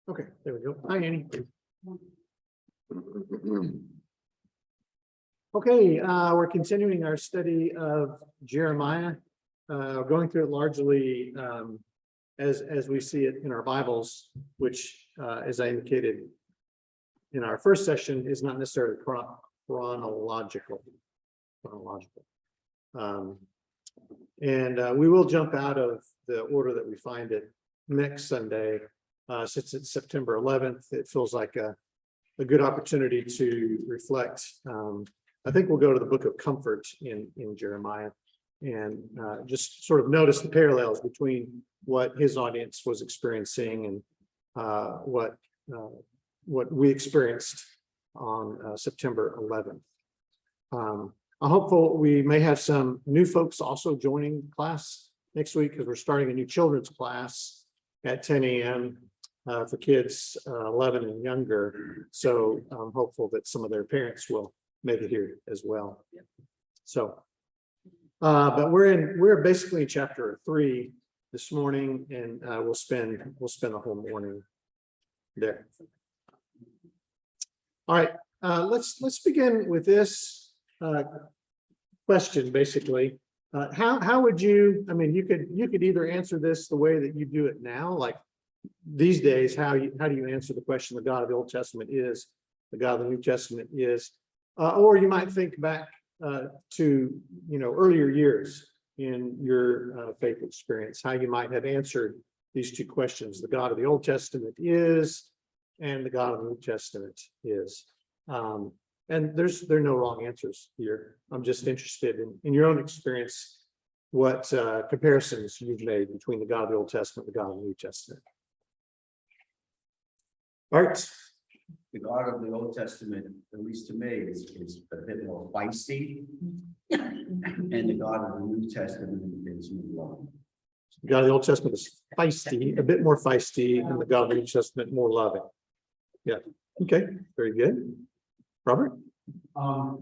Okay, there we go. Hi, Annie. Okay, we're continuing our study of Jeremiah, going through it largely as we see it in our Bibles, which, as I indicated in our first session, is not necessarily chronological. And we will jump out of the order that we find it next Sunday. Since it's September 11th, it feels like a good opportunity to reflect. I think we'll go to the book of comfort in Jeremiah and just sort of notice the parallels between what his audience was experiencing and what we experienced on September 11th. I'm hopeful we may have some new folks also joining class next week because we're starting a new children's class at 10 a.m. For kids 11 and younger. So I'm hopeful that some of their parents will make it here as well. So, but we're basically in chapter 3 this morning, and we'll spend the whole morning there. All right, let's begin with this question. Basically, how would you? I mean, you could either answer this the way that you do it now, like these days, how do you answer the question, the God of the Old Testament is, the God of the New Testament is, or you might think back to earlier years in your faith experience, how you might have answered these two questions, the God of the Old Testament is, and the God of the New Testament is. And there are no wrong answers here. I'm just interested in your own experience, what comparisons you've made between the God of the Old Testament and the God of the New Testament. All right. The God of the Old Testament, at least to me, is a bit more feisty, and the God of the New Testament is more loving. The God of the Old Testament is feisty, a bit more feisty, and the God of the New Testament more loving. Yeah. Okay. Very good. Robert? I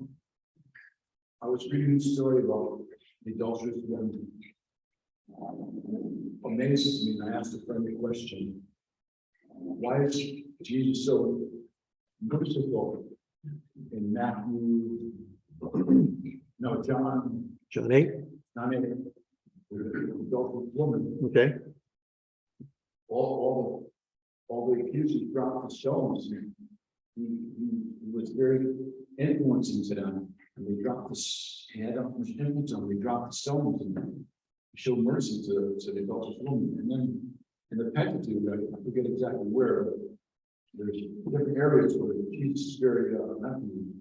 was reading the story about the adulterous woman. Amazes me, and I asked a friend a question. Why is Jesus so merciful in Matthew? No, John 8. Not in the adulterous woman. Okay. All the accusers dropped the stones. He was very influencing to them, and they dropped he had up his influence on them. They dropped the stones and showed mercy to the adulterous woman. And then in the Pentateuch, I forget exactly where, but there's different areas where Jesus is very,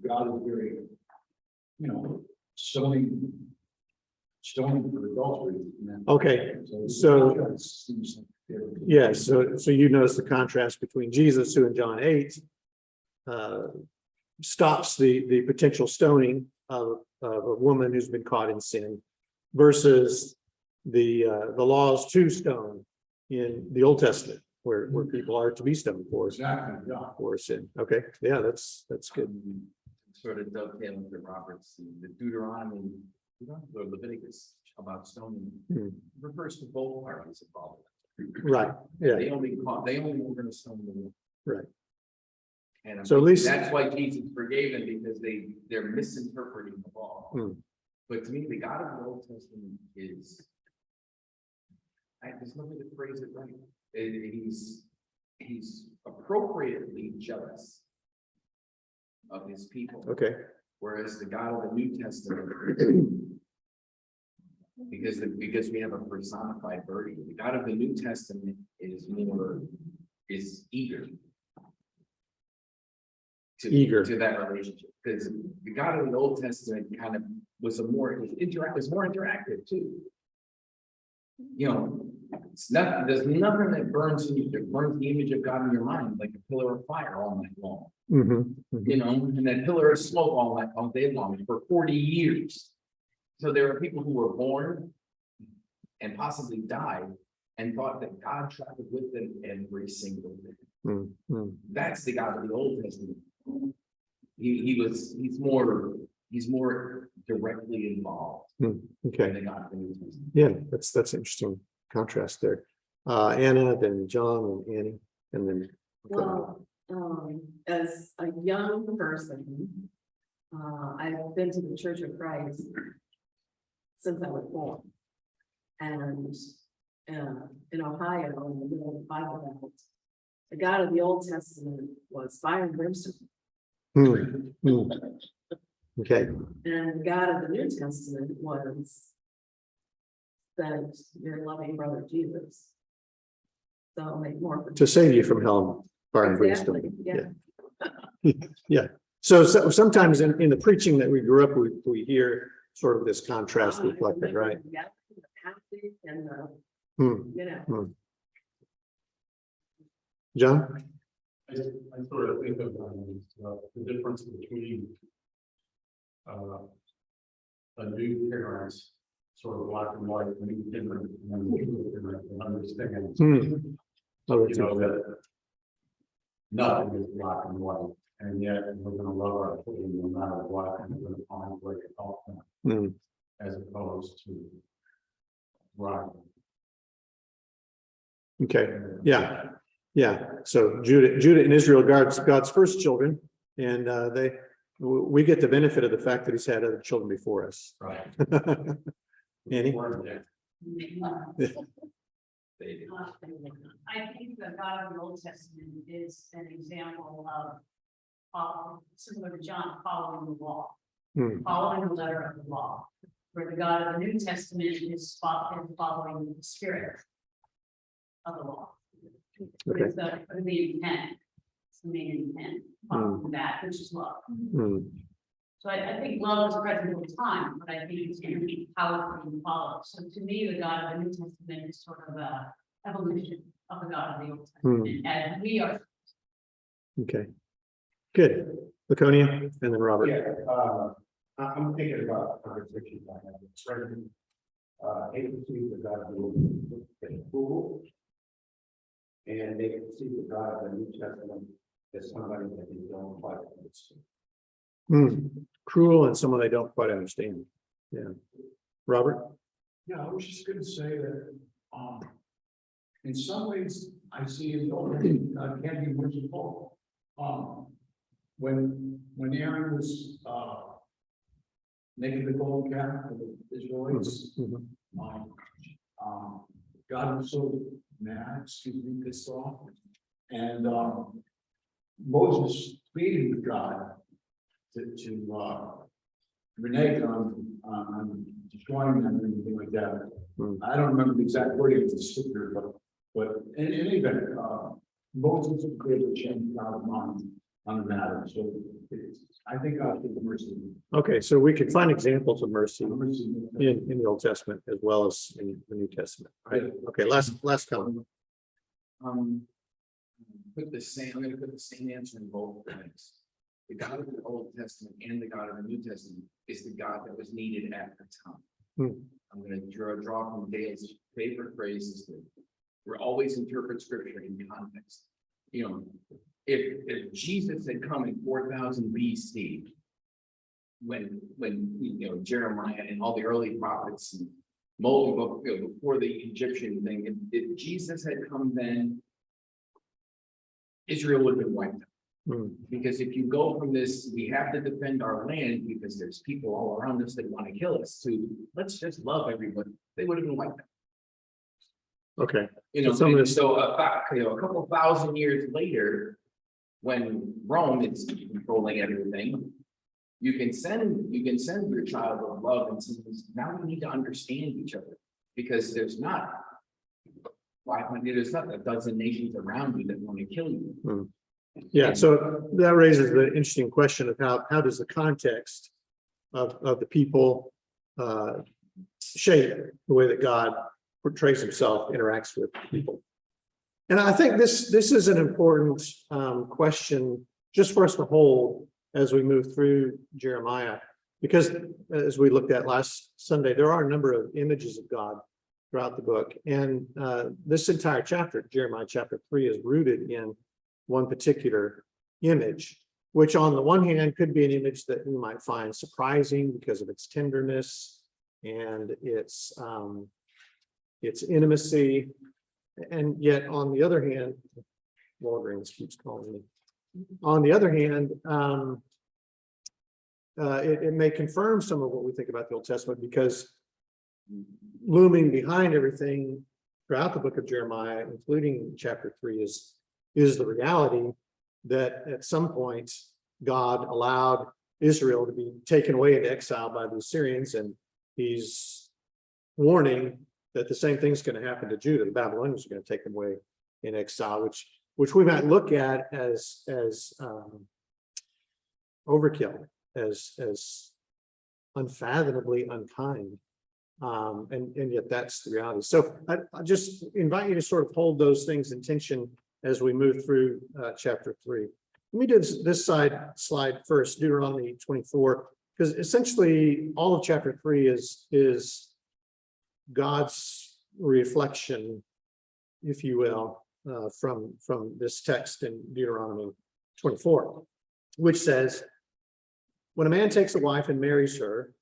God is very, stoning for adultery. Okay. So yeah, so you notice the contrast between Jesus, who in John 8 stops the potential stoning of a woman who's been caught in sin, versus the laws to stone in the Old Testament, where people are to be stoned for sin. Okay, yeah, that's good. Sort of dovetailing to Robert's, the Deuteronomy or Leviticus about stoning refers to both parties involved. Right. Yeah. They only were going to stone the woman. Right. And so at least that's why Jesus forgave them, because they're misinterpreting the law. But to me, the God of the Old Testament is, there's no way to phrase it right. He's appropriately jealous of his people. Okay. Whereas the God of the New Testament, because we have a personified virtue, the God of the New Testament is eager to that relationship, because the God of the Old Testament kind of was more interactive too. It's nothing. There's nothing that burns the image of God in your mind like a pillar of fire all night long. And that pillar of smoke all day long for 40 years. So there are people who were born and possibly died and thought that God traveled with them every single day. That's the God of the Old Testament. He's more directly involved. Okay. Than the God of the New Testament. Yeah, that's interesting contrast there. Anna, then John, and Annie, and then Well, as a young person, I've been to the Church of Christ since I was born. And in Ohio, in the middle of the Bible Belt, the God of the Old Testament was fire and brimstone. Okay, And the God of the New Testament was sent your loving brother Jesus. So like more. to save you from hell, fire and Exactly, brimstone. yeah. Yeah. So sometimes in the preaching that we grew up, we hear sort of this contrast reflected, right? Yeah, the passage and the, Hmm. you know. John? I sort of think of the difference between a new parent, sort of black and white, and new different, and understanding, Oh, you know, that nothing is black and white, and yet we're gonna love our children no matter what, and we're gonna find a way to help them, as opposed to right. Okay, yeah. So Judah and Israel God's first children, and we get the benefit of the fact that he's had other children before us. Right. Annie? I think the God of the Old Testament is an example of similar to John following the law, following the letter of the law, where the God of the New Testament is following the spirit of the law. Okay. It's the intent, it's the main intent, following that, which is love. So I think love is present all the time, but I think it's going to be powerfully followed. So to me, the God of the New Testament is sort of a evolution of the God of the Old Testament, and we are. Okay, good. Laconia and then Robert. Yeah, I'm thinking about conversations I have with friends. They can see the God of the Old Testament as cruel, and they can see the God of the New Testament as somebody that they don't quite understand. Cruel and someone they don't quite understand. Yeah. Robert? Yeah, I was just gonna say that, in some ways, I see it already, can be merciful. When Aaron was, making the golden calf for the Israelites, God was so mad, pissed off. And, Moses pleaded with God to renege on destroying them and anything like that. I don't remember the exact wording of the scripture, but in any event, Moses was able to change God's mind on the matter. So I think God did the mercy. Okay, so we can find examples of mercy Mercy. in the Old Testament as well as in the New Testament. Right? Okay, last comment. I'm gonna put the same answer in both things. The God of the Old Testament and the God of the New Testament is the God that was needed at the time. I'm gonna draw from Dale's favorite phrases that we're always interpret scripture in context. You know, if Jesus had come in 4000 BC, when you know Jeremiah and all the early prophets and Moses, you know, before the Egyptian thing, if Jesus had come then, Israel would have been wiped out. Because if you go from this, we have to defend our land because there's people all around us that want to kill us, to let's just love everybody, they would have been wiped out. Okay. You know, some of this, so about, you know, a couple thousand years later, when Rome is controlling everything, you can send your child of love and say, now we need to understand each other, because there's not 500, there's not a dozen nations around you that want to kill you. yeah, so that raises the interesting question of how does the context of the people shape the way that God portrays himself, interacts with people. And I think this is an important question just for us to hold as we move through Jeremiah, because as we looked at last Sunday, there are a number of images of God throughout the book. And this entire chapter, Jeremiah chapter 3, is rooted in one particular image, which on the one hand could be an image that we might find surprising because of its tenderness and its intimacy. And yet on the other hand, Walgreens keeps calling me. On the other hand, it may confirm some of what we think about the Old Testament, because looming behind everything throughout the book of Jeremiah, including chapter 3, is the reality that at some point God allowed Israel to be taken away into exile by the Assyrians, and he's warning that the same thing's going to happen to Judah. The Babylonians are going to take them away in exile, which we might look at as overkill, as unfathomably unkind. And yet that's the reality. So I just invite you to sort of hold those things in tension as we move through chapter 3. Let me do this slide first, Deuteronomy 24, because essentially all of chapter 3 is God's reflection, if you will, from this text in Deuteronomy 24, which says, when a man takes a wife and marries her,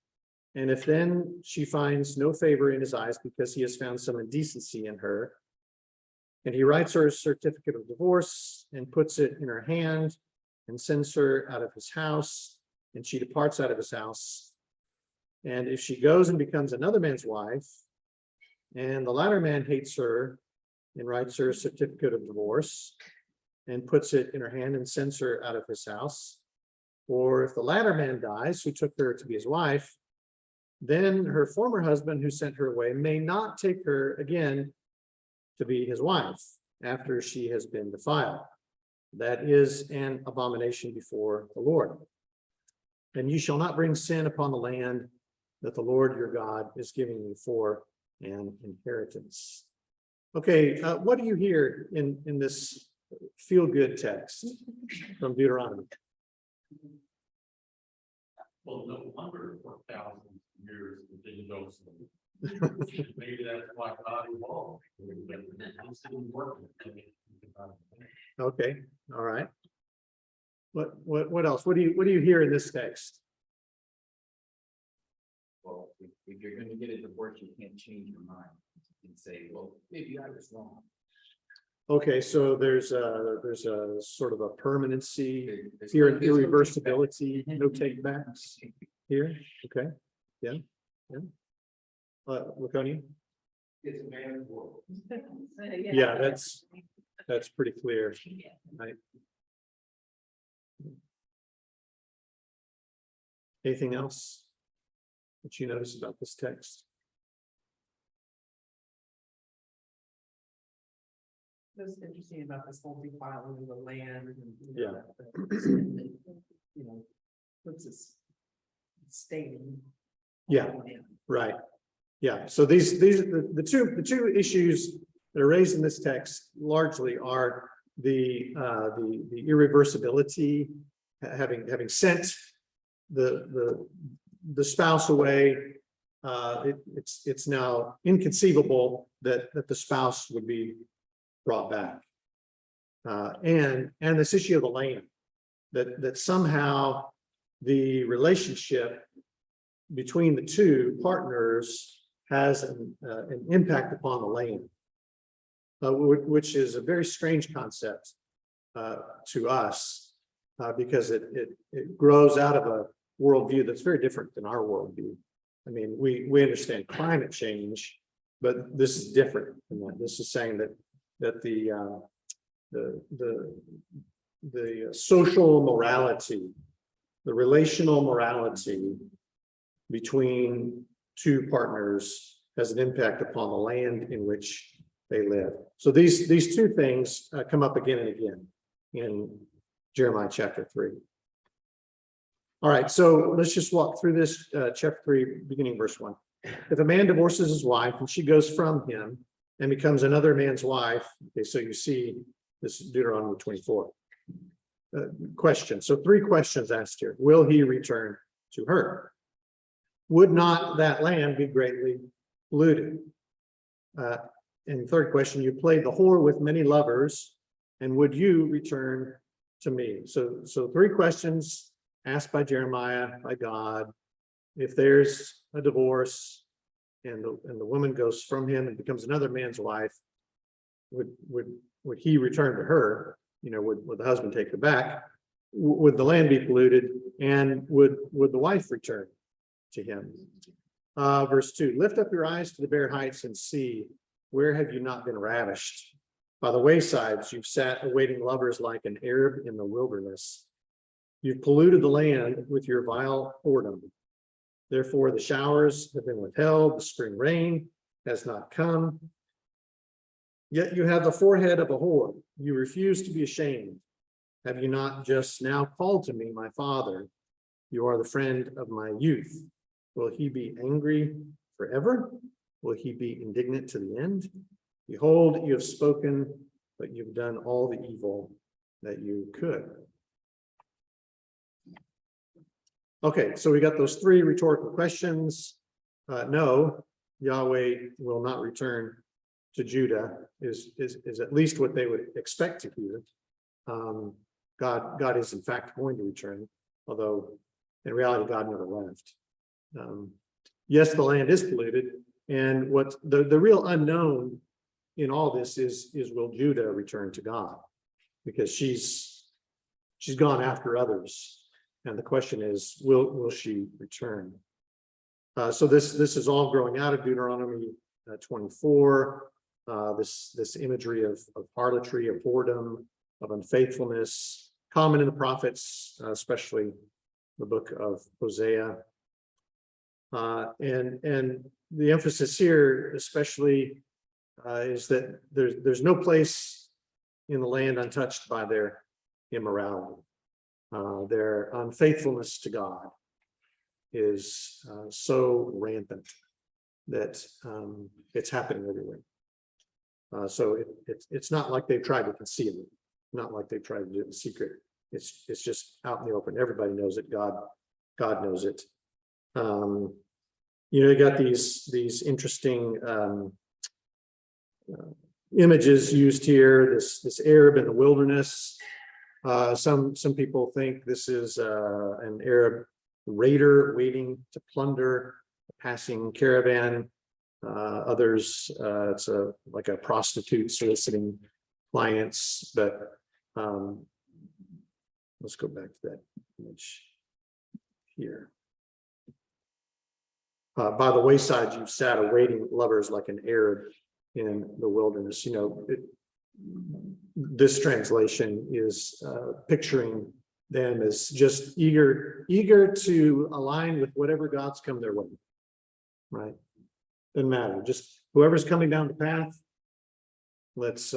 and if then she finds no favor in his eyes because he has found some indecency in her, and he writes her a certificate of divorce and puts it in her hand and sends her out of his house, and she departs out of his house. And if she goes and becomes another man's wife, and the latter man hates her and writes her a certificate of divorce and puts it in her hand and sends her out of his house, or if the latter man dies, who took her to be his wife, then her former husband who sent her away may not take her again to be his wife after she has been defiled. That is an abomination before the Lord. And you shall not bring sin upon the land that the Lord your God is giving you for an inheritance. Okay, what do you hear in this feel-good text from Deuteronomy? Well, no wonder for thousands of years it didn't go so. Maybe that's why God evolved. It's still working. Okay, all right. What else? What do you hear in this text? Well, if you're gonna get a divorce, you can't change your mind and say, well, maybe I was wrong. Okay, so there's a sort of a permanency here, an irreversibility, no take backs here. Okay, yeah. Laconia? It's a man's world. Yeah, that's pretty clear, right? Anything else that you notice about this text? That's interesting about this whole defiling of the land and. Yeah. You know, puts us staining. Yeah, right. Yeah, so these the two issues that are raised in this text largely are the irreversibility, having sent the spouse away. It's now inconceivable that the spouse would be brought back, and this issue of the land, that somehow the relationship between the two partners has an impact upon the land, which is a very strange concept to us, because it grows out of a worldview that's very different than our worldview. I mean, we understand climate change, but this is different than that. This is saying that the social morality, the relational morality between two partners has an impact upon the land in which they live. So these two things come up again and again in Jeremiah chapter 3. All right, so let's just walk through this chapter 3, beginning verse 1. If a man divorces his wife and she goes from him and becomes another man's wife, okay, so you see this is Deuteronomy 24. Question. So 3 questions asked here. Will he return to her? Would not that land be greatly polluted? And third question, you played the whore with many lovers, and would you return to me? So 3 questions asked by Jeremiah, by God. If there's a divorce and the woman goes from him and becomes another man's wife, would he return to her? would the husband take her back? Would the land be polluted? And would the wife return to him? Verse 2, lift up your eyes to the bare heights and see, where have you not been ravished? By the waysides you've sat awaiting lovers like an Arab in the wilderness. You've polluted the land with your vile whoredom. Therefore the showers have been withheld, the spring rain has not come. Yet you have the forehead of a whore. You refuse to be ashamed. Have you not just now called to me, my father? You are the friend of my youth. Will he be angry forever? Will he be indignant to the end? Behold, you have spoken, but you've done all the evil that you could. Okay, so we got those three rhetorical questions. No, Yahweh will not return to Judah is at least what they would expect to hear. God is in fact going to return, although in reality, God never left. Yes, the land is polluted, and what the real unknown in all this is will Judah return to God? Because she's gone after others, and the question is, will she return? So this is all growing out of Deuteronomy 24. This imagery of harlotry, of whoredom, of unfaithfulness, common in the prophets, especially the book of Hosea. And the emphasis here, especially, is that there's no place in the land untouched by their immorality. Their unfaithfulness to God is so rampant that it's happening everywhere. So it's not like they've tried to conceal it, not like they've tried to do it in secret. It's just out in the open. Everybody knows it. God knows it. You got these interesting images used here. This Arab in the wilderness. Some people think this is an Arab raider waiting to plunder a passing caravan. Others, it's like a prostitute soliciting clients. But let's go back to that image here. By the wayside, you've sat awaiting lovers like an Arab in the wilderness. This translation is picturing them as just eager to align with whatever God's come their way. Right? Doesn't matter. Just whoever's coming down the path, let's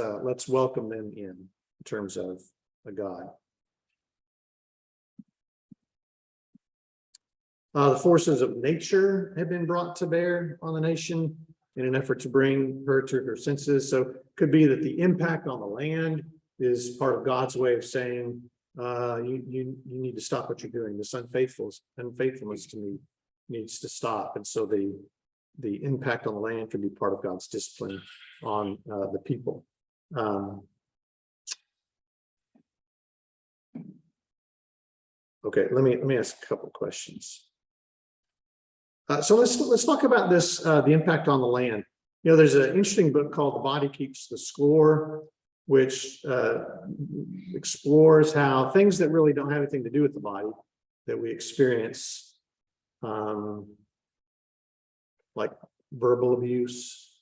welcome them in terms of a God. The forces of nature have been brought to bear on the nation in an effort to bring her to her senses. So it could be that the impact on the land is part of God's way of saying, you need to stop what you're doing. This unfaithfulness to me needs to stop. And so the impact on the land could be part of God's discipline on the people. Okay, let me ask a couple questions. So let's talk about this, the impact on the land. There's an interesting book called The Body Keeps the Score, which explores how things that really don't have anything to do with the body that we experience, like verbal abuse,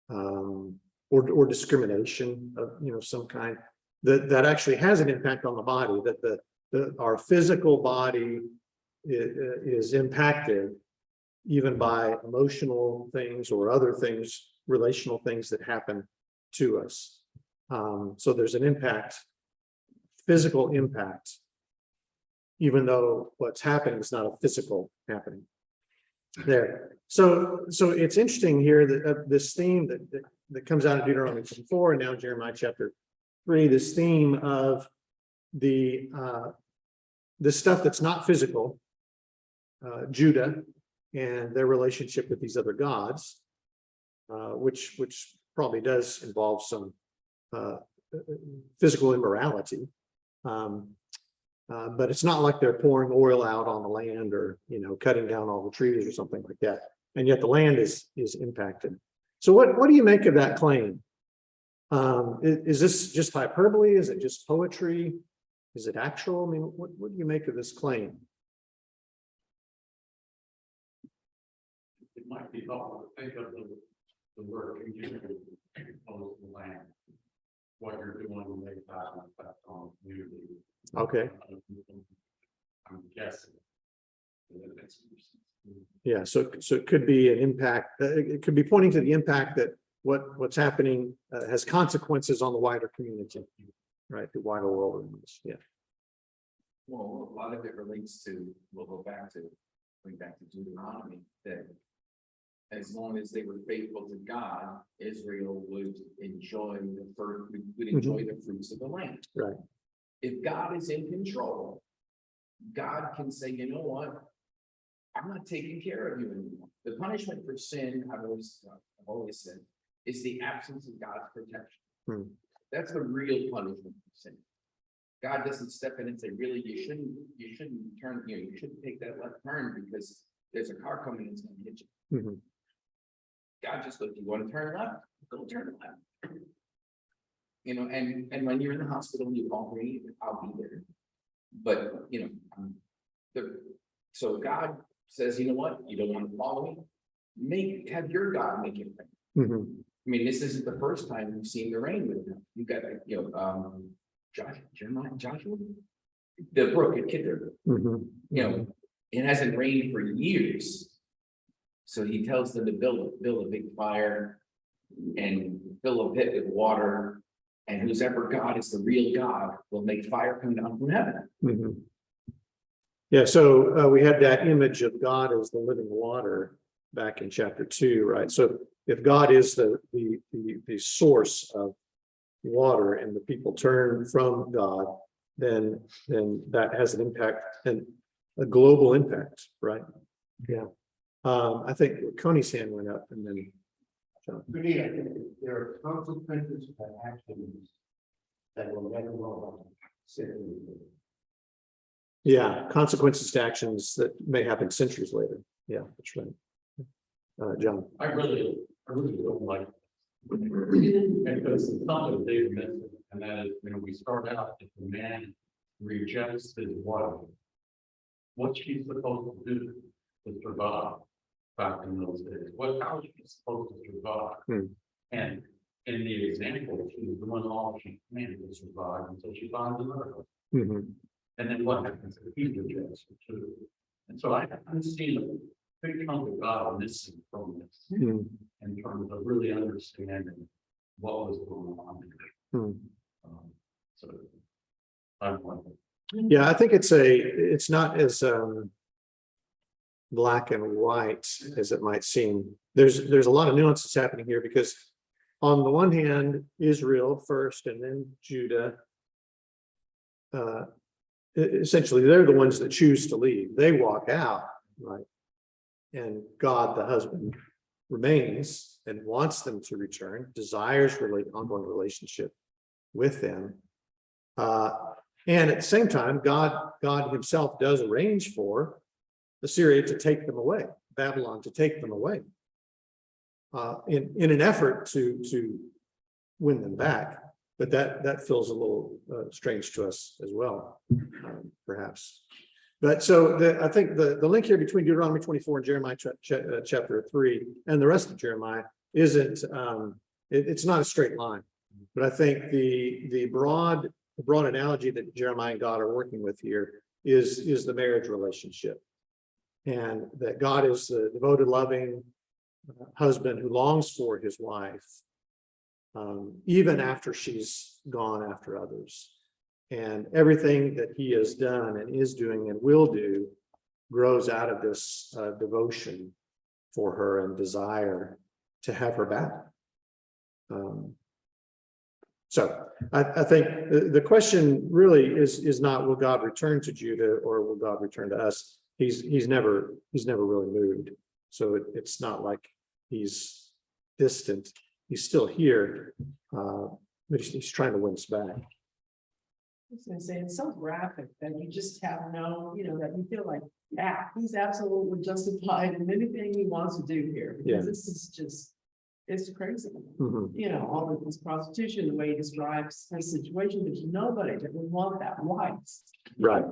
or discrimination of some kind, that actually has an impact on the body, that our physical body is impacted even by emotional things or other things, relational things that happen to us. So there's an impact, physical impact, even though what's happening is not a physical happening there. So it's interesting here that this theme that comes out of Deuteronomy 24 and now Jeremiah chapter 3, this theme of the stuff that's not physical, Judah and their relationship with these other gods, which probably does involve some physical immorality, but it's not like they're pouring oil out on the land or cutting down all the trees or something like that. And yet the land is impacted. So what do you make of that claim? Is this just hyperbole? Is it just poetry? Is it actual? I mean, what do you make of this claim? It might be helpful to think of the word community opposed to land. What you're doing may have an effect on community. Okay. I'm guessing. Yeah, so it could be an impact, it could be pointing to the impact that what's happening has consequences on the wider community, right? The wider world around us. Yeah. Well, a lot of it relates to, we'll go back to Deuteronomy, that as long as they were faithful to God, Israel would enjoy the fruits of the land. Right. If God is in control, God can say, you know what? I'm not taking care of you anymore. The punishment for sin, I've always said, is the absence of God's protection. That's the real punishment for sin. God doesn't step in and say, really, you shouldn't turn, you shouldn't take that left turn because there's a car coming and it's gonna hit you. God just goes, you want to turn left? Go turn left. And when you're in the hospital, you call me, I'll be there. But, so God says, you know what? You don't want to follow me? Have your God make it rain. I mean, this isn't the first time we've seen the rain with him. You got, Joshua, the brook at Kidder. It hasn't rained for years. So he tells them to build a big fire and fill a pit with water. And whoever God is the real God will make fire come down from heaven. Yeah, so we had that image of God as the living water back in chapter 2, right? So if God is the source of water and the people turn from God, then that has an impact, and a global impact, right? Yeah. I think Coney's hand went up, and then John. There are consequences for actions that will never know. Yeah, consequences to actions that may happen centuries later. Yeah, that's right. John. I really don't like it. Because it's something that David mentioned, and that is, we start out, if the man rejects his wife, what she's supposed to do to survive back in those days. How is she supposed to survive? And in the example, she's doing all she can to survive until she finds another one. And then what happens if he rejects her too? And so I've seen a big chunk of God missing from this in terms of really understanding what was going on. So I don't like it. Yeah, I think it's not as black and white as it might seem. There's a lot of nuances happening here, because on the one hand, Israel first and then Judah, essentially they're the ones that choose to leave. They walk out, right? And God, the husband, remains and wants them to return, desires ongoing relationship with them. And at the same time, God himself does arrange for Assyria to take them away, Babylon to take them away, in an effort to win them back. But that feels a little strange to us as well, perhaps. But so I think the link here between Deuteronomy 24 and Jeremiah chapter 3 and the rest of Jeremiah isn't, it's not a straight line. But I think the broad analogy that Jeremiah and God are working with here is the marriage relationship. And that God is the devoted, loving husband who longs for his wife, even after she's gone after others. And everything that he has done and is doing and will do grows out of this devotion for her and desire to have her back. So I think the question really is not, will God return to Judah or will God return to us? He's never really moved. So it's not like he's distant. He's still here, but he's trying to win us back. I was gonna say, it's so graphic that you just have that you feel like, yeah, he's absolutely justified in anything he wants to do here. Yeah. Because this is just It's crazy. Mhm. You know, all of this prostitution, the way he describes the situation, there's nobody that would want that wife. Right.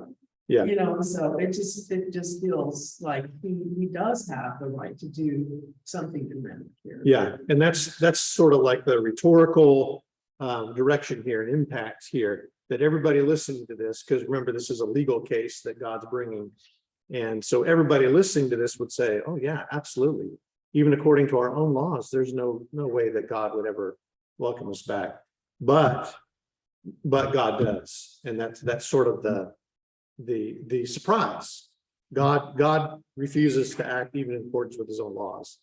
Yeah. You know, so it just feels like he does have the right to do something to them here. Yeah, and that's sort of like the rhetorical direction here and impact here, that everybody listening to this, because remember, this is a legal case that God's bringing. And so everybody listening to this would say, oh yeah, absolutely. Even according to our own laws, there's no way that God would ever welcome us back. But God does. And that's sort of the surprise. God refuses to act even in accordance with his own laws,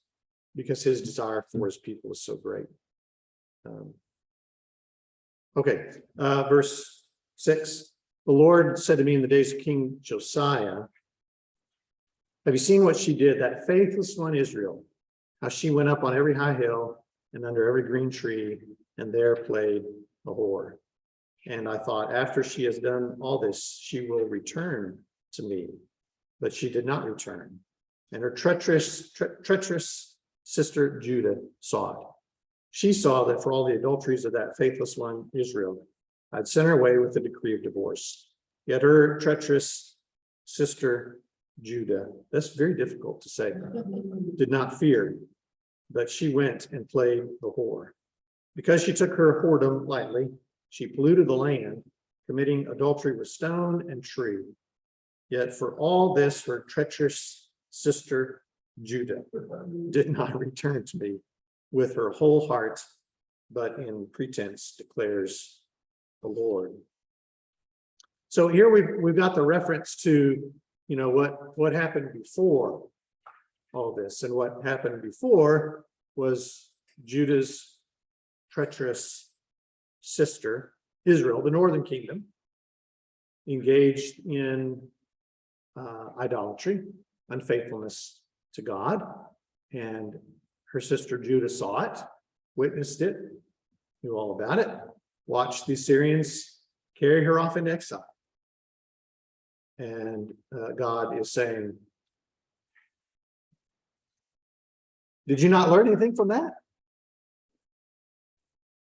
because his desire for his people is so great. Verse 6. The Lord said to me in the days of King Josiah, have you seen what she did, that faithless one Israel? How she went up on every high hill and under every green tree, and there played a whore. And I thought, after she has done all this, she will return to me. But she did not return. And her treacherous sister Judah saw it. She saw that for all the adulteries of that faithless one, Israel, I'd sent her away with a decree of divorce. Yet her treacherous sister Judah, that's very difficult to say, did not fear, but she went and played the whore. Because she took her whoredom lightly, she polluted the land, committing adultery with stone and tree. Yet for all this, her treacherous sister Judah did not return to me with her whole heart, but in pretense, declares the Lord. So here we've got the reference to, you know, what happened before all this. And what happened before was Judah's treacherous sister, Israel, the northern kingdom, engaged in idolatry, unfaithfulness to God. And her sister Judah saw it, witnessed it, knew all about it, watched the Assyrians carry her off into exile. And God is saying, did you not learn anything from that?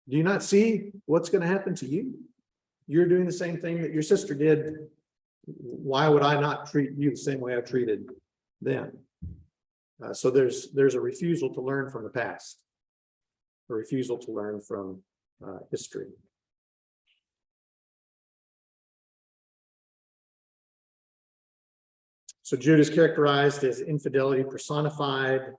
Do you not see what's going to happen to you? You're doing the same thing that your sister did. Why would I not treat you the same way I treated them? So there's a refusal to learn from the past, a refusal to learn from history. So Judah is characterized as infidelity personified.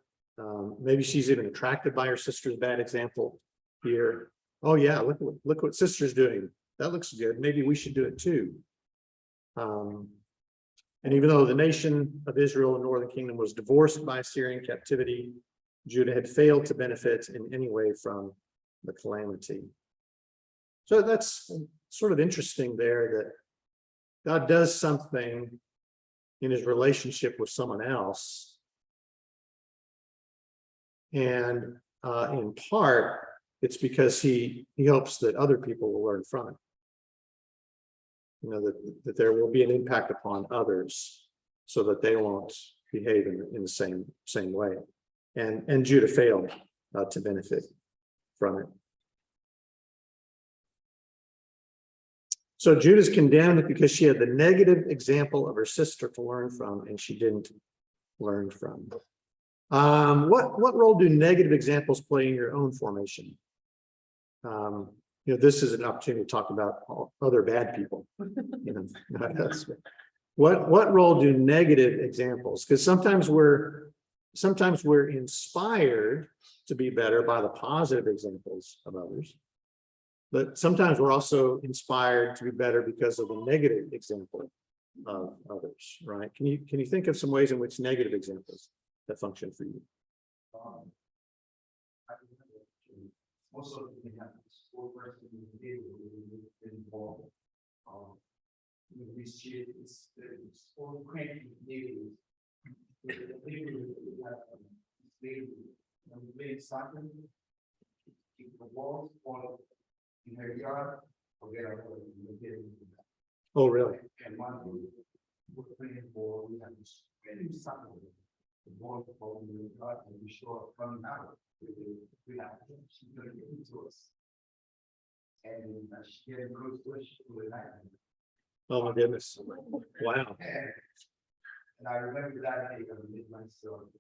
Maybe she's even attracted by her sister's bad example here. Oh yeah, look what sister's doing. That looks good. Maybe we should do it too. And even though the nation of Israel and northern kingdom was divorced by Assyrian captivity, Judah had failed to benefit in any way from the calamity. So that's sort of interesting there, that God does something in his relationship with someone else. And in part, it's because he hopes that other people will learn from it. You know, that there will be an impact upon others so that they won't behave in the same way. And Judah failed to benefit from it. So Judah's condemned because she had the negative example of her sister to learn from, and she didn't learn from. What role do negative examples play in your own formation? You know, this is an opportunity to talk about other bad people. You know, what role do negative examples? Because sometimes we're inspired to be better by the positive examples of others, but sometimes we're also inspired to be better because of the negative example of others. Right? Can you think of some ways in which negative examples that function for you? Also, we have school person involved. We see it's all cranky neighbors. We play soccer, keep the walls or in her yard, or get out of the. Oh, really? And one we're playing for, we have this really soccer. The Lord told me, God, to be sure of coming out. We have, she's gonna give it to us. And she getting close to us with that. Oh, my goodness. Wow. And I remember that day of the midnight storm.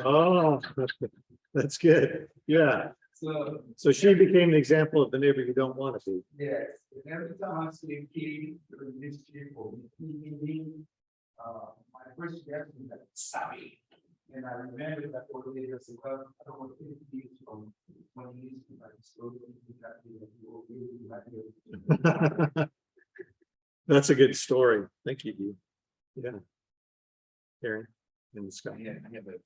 Oh, that's good. Yeah. So she became the example of the neighbor you don't want to be. Yes, and every time I see a kid or mischief or my first reaction is like, sorry. And I remember that for the years, well, I don't want to be from 20 years to like slow. That's a good story. Thank you, Dee. Yeah. Karen and Scott. I have a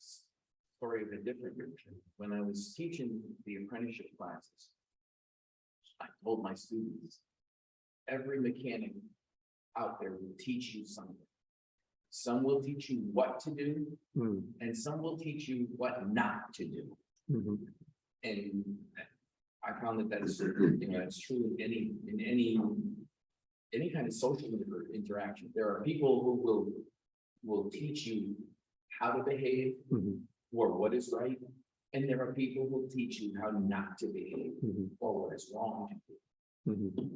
story of a different nature. When I was teaching the apprenticeship classes, I told my students, every mechanic out there will teach you something. Some will teach you what to do, and some will teach you what not to do. And I found that that's, that's true in any kind of social interaction. There are people who will teach you how to behave or what is right. And there are people who teach you how not to behave or what is wrong.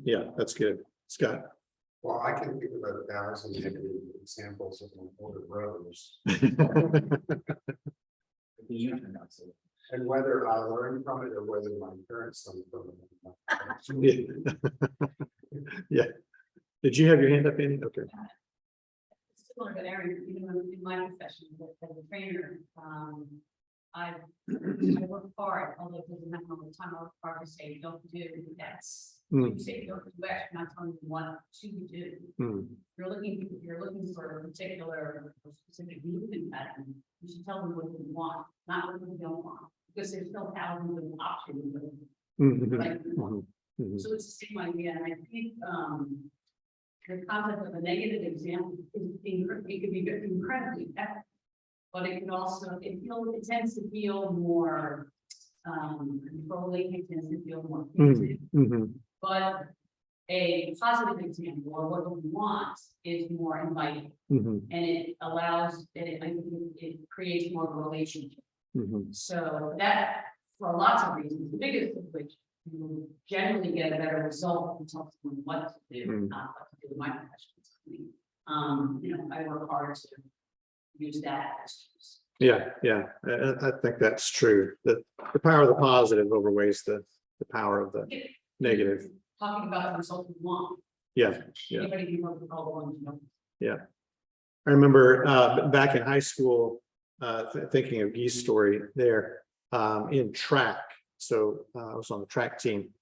Yeah, that's good. Scott. Well, I can think of 1,000 examples of my older brothers. And whether I learned from it or whether my parents learned from it. Yeah. Did you have your hand up, Andy? Okay. Similar to Aaron, even in my profession as a trainer, I work hard, although it doesn't happen all the time. I work hard to say, don't do X. You say, don't do X, you're not telling you what to do. You're looking for a particular or specific movement pattern. You should tell them what you want, not what you don't want, because there's still thousands of options. So it's the same idea, and I think the concept of a negative example is it could be incredibly effective, but it can also it tends to feel more controlling. It tends to feel more punitive. But a positive example or what we want is more inviting, and it allows it creates more of a relationship. So that for lots of reasons, the biggest of which you generally get a better result and tell someone what to do, not what to do in my profession. I work hard to use that as tools. Yeah. I think that's true. The power of the positive overweighs the power of the negative. Talking about the result we want. Yeah. Anybody can work with all the ones, Yeah. I remember back in high school, thinking of Guy's story there in track. So I was on the track team,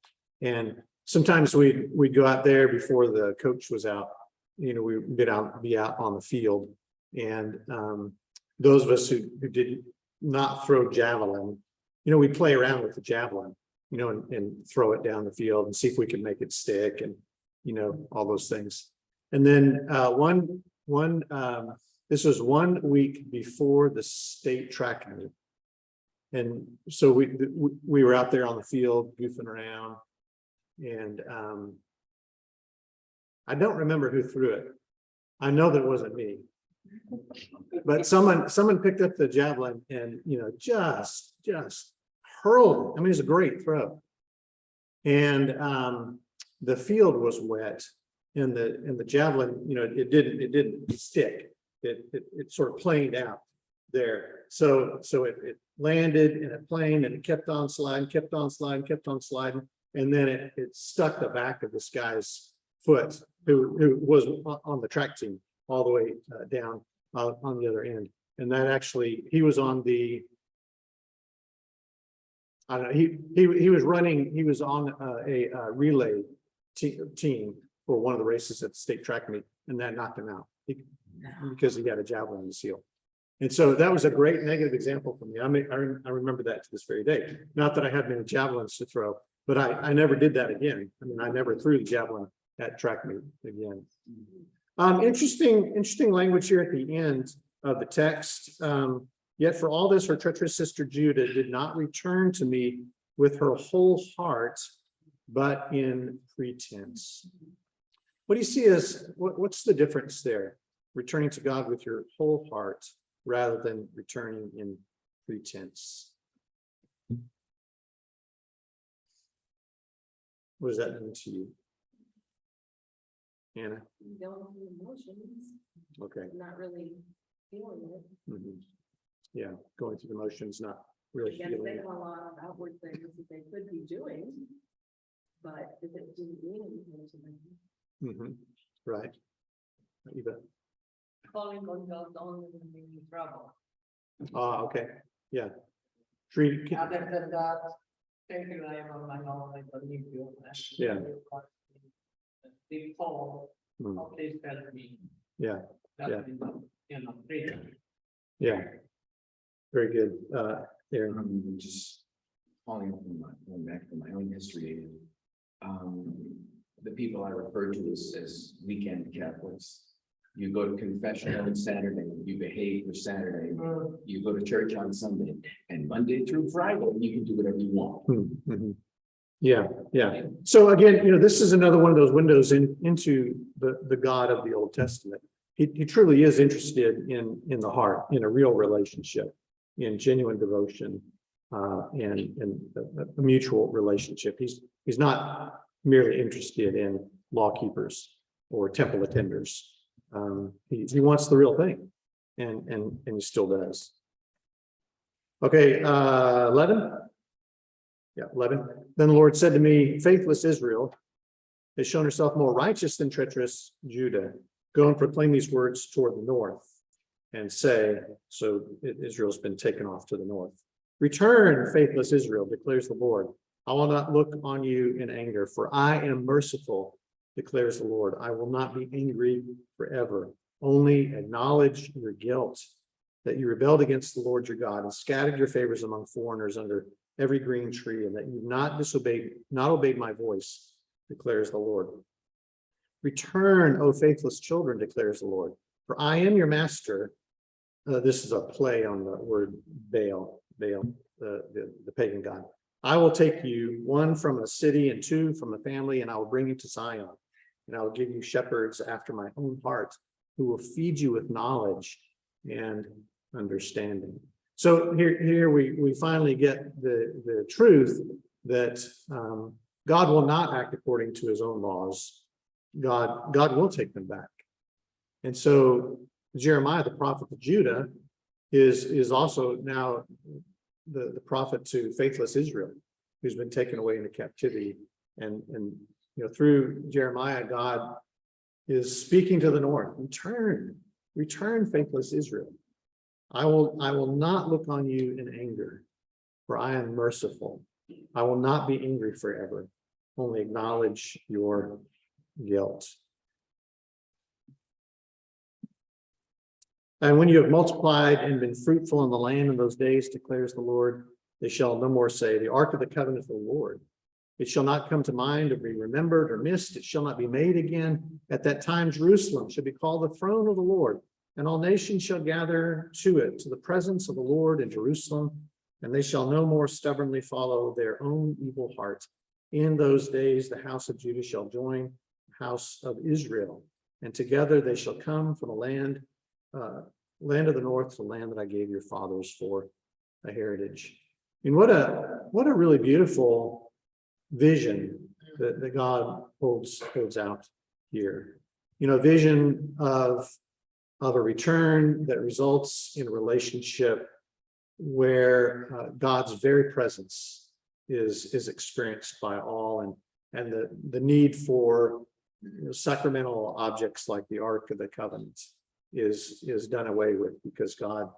and sometimes we'd go out there before the coach was out. We'd be out on the field, and those of us who did not throw javelin, we'd play around with the javelin, and throw it down the field and see if we could make it stick, and all those things. And then this was 1 week before the state track meet. And so we were out there on the field goofing around, and I don't remember who threw it. I know that it wasn't me, but someone picked up the javelin and just hurled it. I mean, it's a great throw, and the field was wet, and the javelin, it didn't stick. It sort of planed out there. So it landed in a plane, and it kept on sliding, and then it stuck the back of this guy's foot who was on the track team all the way down on the other end. And that actually, he was on the, I don't know, he was running, he was on a relay team for one of the races at the state track meet, and that knocked him out because he got a javelin in the seal. And so that was a great negative example for me. I remember that to this very day. Not that I had many javelins to throw, but I never did that again. I mean, I never threw the javelin at track meet again. Interesting language here at the end of the text. Yet for all this, her treacherous sister Judah did not return to me with her whole heart, but in pretense. What do you see as what's the difference there? returning to God with your whole heart rather than returning in pretense. What does that mean to you, Anna? Going through emotions, Okay. not really feeling it. Mhm. Yeah, going through the motions, not I really guess feeling they it. have a lot of outward things that they could be doing. But if it didn't mean anything to them. Mhm. Right. You bet. Calling on God only when they're in trouble. Ah, okay, yeah. Treat, Other than that, thank you, I am on my own, I believe you. Yeah. Big fall, Hmm, please help me. yeah, Yeah. Pray. yeah. Very good, Aaron. Just following up on going back to my own history. The people I refer to as weekend Catholics. You go to confession on Saturday, you behave for Saturday, you go to church on Sunday, and Monday through Friday, you can do whatever you want. Mhm. Yeah, yeah. So again, this is another one of those windows into the God of the Old Testament. He truly is interested in the heart, in a real relationship, in genuine devotion, and a mutual relationship. He's not merely interested in law keepers or temple attenders. He wants the real thing, and he still does. Okay, 11. Yeah, 11. Then the Lord said to me, faithless Israel has shown herself more righteous than treacherous Judah. Go and proclaim these words toward the north and say, so Israel's been taken off to the north. Return, faithless Israel, declares the Lord. I will not look on you in anger, for I am merciful, declares the Lord. I will not be angry forever. Only acknowledge your guilt, that you rebelled against the Lord your God and scattered your favors among foreigners under every green tree, and that you've not obeyed my voice, declares the Lord. Return, O faithless children, declares the Lord, for I am your master. This is a play on the word Baal, the pagan god. I will take you, one from a city and two from a family, and I will bring you to Zion, and I will give you shepherds after my own heart, who will feed you with knowledge and understanding. So here we finally get the truth that God will not act according to his own laws. God will take them back. And so Jeremiah, the prophet of Judah, is also now the prophet to faithless Israel, who's been taken away into captivity. And through Jeremiah, God is speaking to the north. Return, faithless Israel. I will not look on you in anger, for I am merciful. I will not be angry forever. Only acknowledge your guilt. And when you have multiplied and been fruitful in the land in those days, declares the Lord, they shall no more say, the ark of the covenant of the Lord. It shall not come to mind or be remembered or missed. It shall not be made again. At that time, Jerusalem shall be called the throne of the Lord, and all nations shall gather to it, to the presence of the Lord in Jerusalem, and they shall no more stubbornly follow their own evil heart. In those days, the house of Judah shall join the house of Israel, and together they shall come from the land of the north, the land that I gave your fathers for a heritage. And what a really beautiful vision that God holds out here. Vision of a return that results in a relationship where God's very presence is experienced by all, and the need for sacramental objects like the Ark of the Covenant is done away with, because God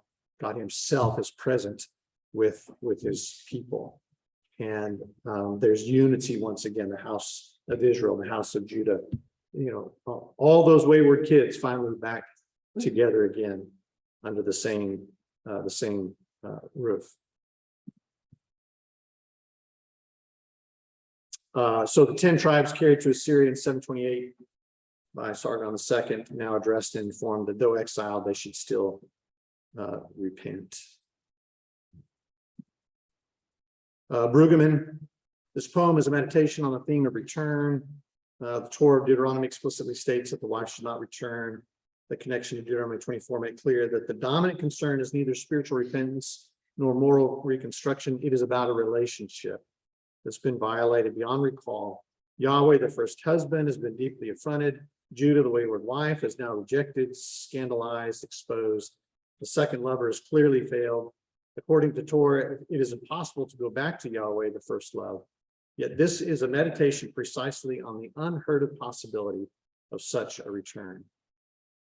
himself is present with his people. And there's unity once again, the house of Israel, the house of Judah, all those wayward kids finally back together again under the same roof. So the 10 tribes carried to Assyria in 728 by Sargon II, now addressed and informed that though exiled, they should still repent. Bruggemann, this poem is a meditation on the theme of return. The Torah of Deuteronomy explicitly states that the wife should not return the connection to Deuteronomy 24 make clear that the dominant concern is neither spiritual repentance nor moral reconstruction. It is about a relationship that's been violated beyond recall. Yahweh, the first husband, has been deeply affronted. Judah, the wayward wife, is now rejected, scandalized, exposed. The second lover has clearly failed. According to Torah, it is impossible to go back to Yahweh, the first love. Yet this is a meditation precisely on the unheard of possibility of such a return.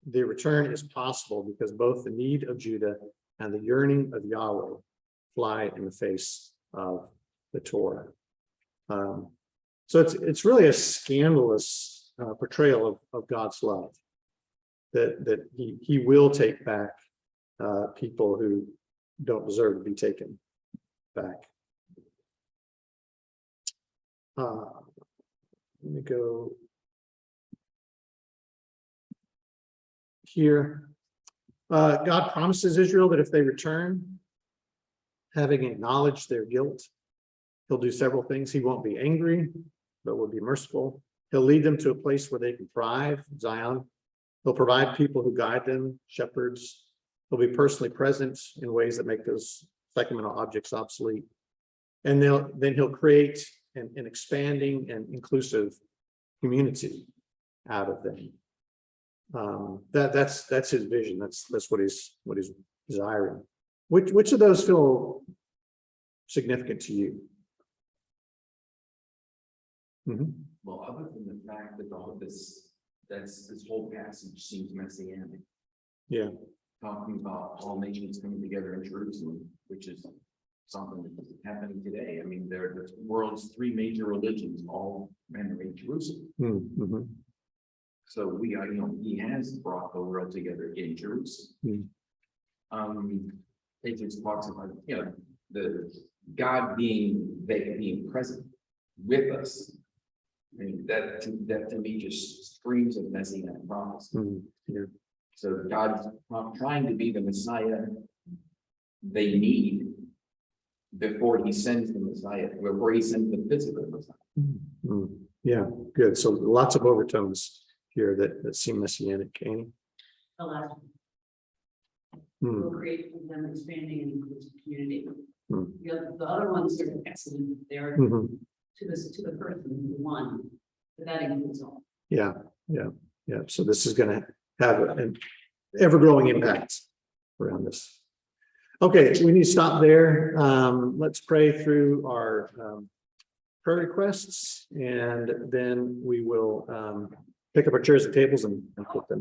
The return is possible because both the need of Judah and the yearning of Yahweh fly in the face of the Torah. So it's really a scandalous portrayal of God's love, that he will take back people who don't deserve to be taken back. Let me go here. God promises Israel that if they return, having acknowledged their guilt, he'll do several things. He won't be angry, but will be merciful. He'll lead them to a place where they can thrive, Zion. He'll provide people who guide them, shepherds. He'll be personally present in ways that make those sacramental objects obsolete. And then he'll create an expanding and inclusive community out of them. That's his vision. That's what he's desiring. Which of those feel significant to you? Mm-hmm. Well, other than the fact that all of this whole passage seems messianic. Yeah. Talking about all nations coming together in Jerusalem, which is something that's happening today. I mean, they're the world's three major religions, all venerate Jerusalem. Mm-hmm. So he has brought the world together in Jerusalem. It just talks about, the God being present with us. I mean, that to me just screams of messianic promise. Yeah. So God's trying to be the Messiah they need before he sends the Messiah, before he sends the physical Messiah. Yeah, good. So lots of overtones here that seem messianic. Annie? The last one. Will create them expanding and inclusive community. The other ones are excellent. They're to the person, the one, but that includes all. Yeah. So this is going to have an ever-growing impact around this. Okay, we need to stop there. Let's pray through our prayer requests, and then we will pick up our chairs and tables and put them